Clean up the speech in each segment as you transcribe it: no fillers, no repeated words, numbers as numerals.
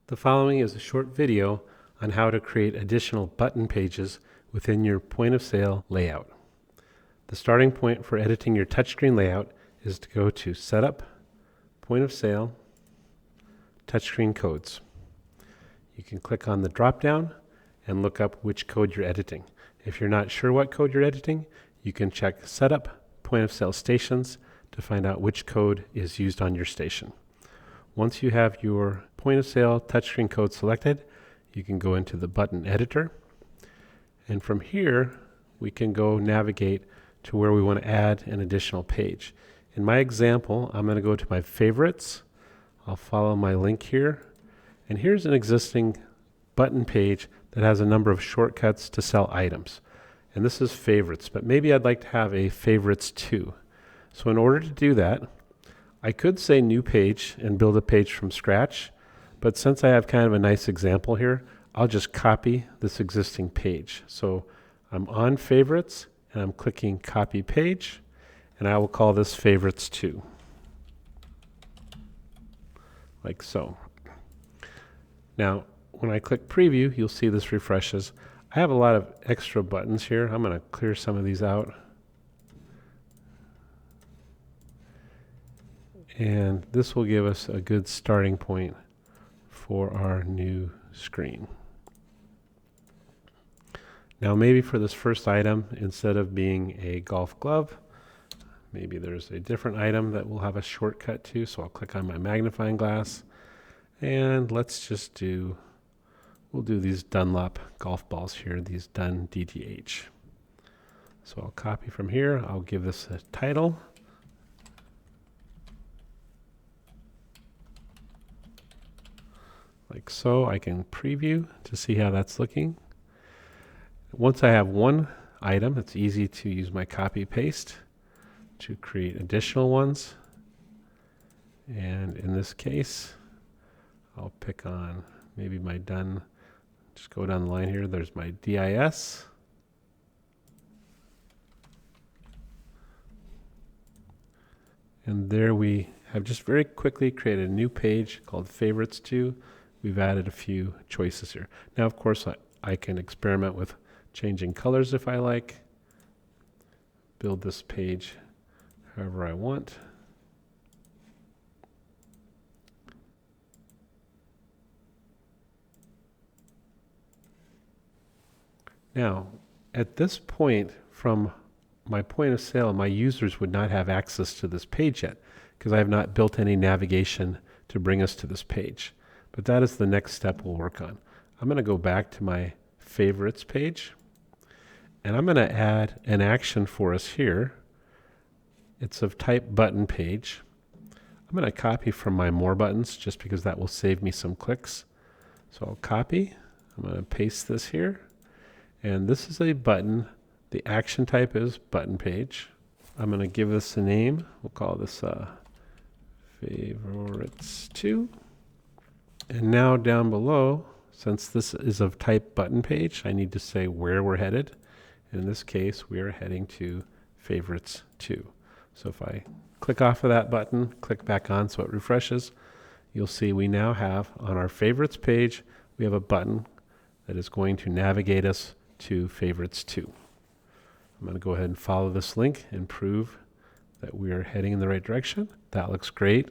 The following is a short video on how to create additional button pages within your point of sale layout. The starting point for editing your touchscreen layout is to go to Setup, Point of Sale, Touchscreen Codes. You can click on the drop-down and look up which code you're editing. If you're not sure what code you're editing, you can check Setup, Point of Sale Stations to find out which code is used on your station. Once you have your point of sale touchscreen code selected, you can go into the button editor. And from here, we can go navigate to where we want to add an additional page. In my example, I'm going to go to my favorites. I'll follow my link here. And here's an existing button page that has a number of shortcuts to sell items. And this is favorites, but maybe I'd like to have a favorites too. So in order to do that, I could say new page and build a page from scratch, but since I have kind of a nice example here, I'll just copy this existing page. So I'm on favorites and I'm clicking copy page, and I will call this favorites 2. Like so. Now, when I click preview, you'll see this refreshes. I have a lot of extra buttons here. I'm going to clear some of these out. And this will give us a good starting point for our new screen. Now maybe for this first item, instead of being a golf glove, maybe there's a different item that we'll have a shortcut to. So I'll click on my magnifying glass and let's just we'll do these Dunlop golf balls here, these Dun DTH. So I'll copy from here. I'll give this a title. Like so. I can preview to see how that's looking. Once I have one item, it's easy to use my copy paste to create additional ones. And in this case, I'll pick on maybe my done. Just go down the line here. There's my DIS. And there we have just very quickly created a new page called Favorites 2. We've added a few choices here. Now, of course, I can experiment with changing colors if I like. Build this page however I want. Now, at this point, from my point of sale, my users would not have access to this page yet because I have not built any navigation to bring us to this page. But that is the next step we'll work on. I'm going to go back to my favorites page, and I'm going to add an action for us here. It's of type button page. I'm going to copy from my more buttons just because that will save me some clicks. So I'll copy. I'm going to paste this here. And this is a button. The action type is button page. I'm going to give this a name. We'll call this favorites 2. And now down below, since this is of type button page, I need to say where we're headed. In this case, we are heading to favorites 2. So if I click off of that button, click back on so it refreshes, you'll see we now have on our favorites page, we have a button that is going to navigate us to favorites 2. I'm going to go ahead and follow this link and prove that we are heading in the right direction. That looks great.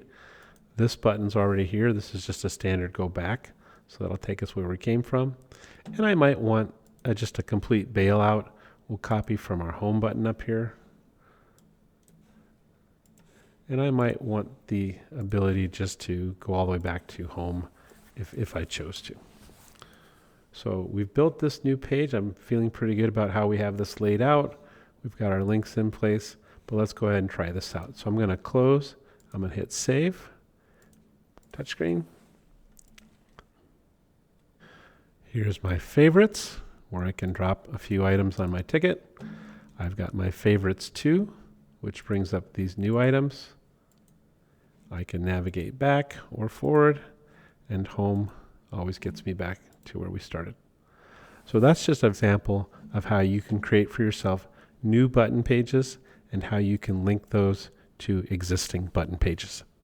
This button's already here. This is just a standard go back. So that'll take us where we came from. And I might want just a complete bailout. We'll copy from our home button up here. And I might want the ability just to go all the way back to home if I chose to. So we've built this new page. I'm feeling pretty good about how we have this laid out. We've got our links in place, but let's go ahead and try this out. So I'm going to close. I'm going to hit save. Touchscreen. Here's my favorites, where I can drop a few items on my ticket. I've got my favorites 2, which brings up these new items. I can navigate back or forward, and home always gets me back to where we started. So that's just an example of how you can create for yourself new button pages and how you can link those to existing button pages.